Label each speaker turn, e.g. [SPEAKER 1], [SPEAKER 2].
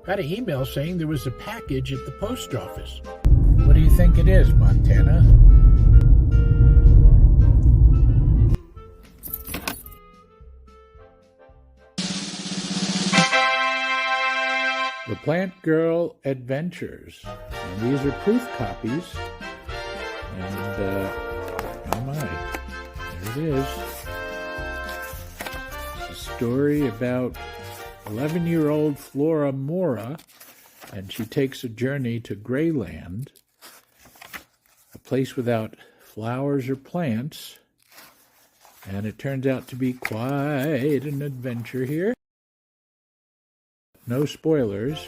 [SPEAKER 1] Got an email saying there was a package at the post office. What do you think it is, Montana? The Plant Girl Adventures. And these are proof copies. And, oh my, there it is. It's a story about 11-year-old Flora Mora, and she takes a journey to Greyland, a place without flowers or plants, and it turns out to be quite an adventure here. No spoilers,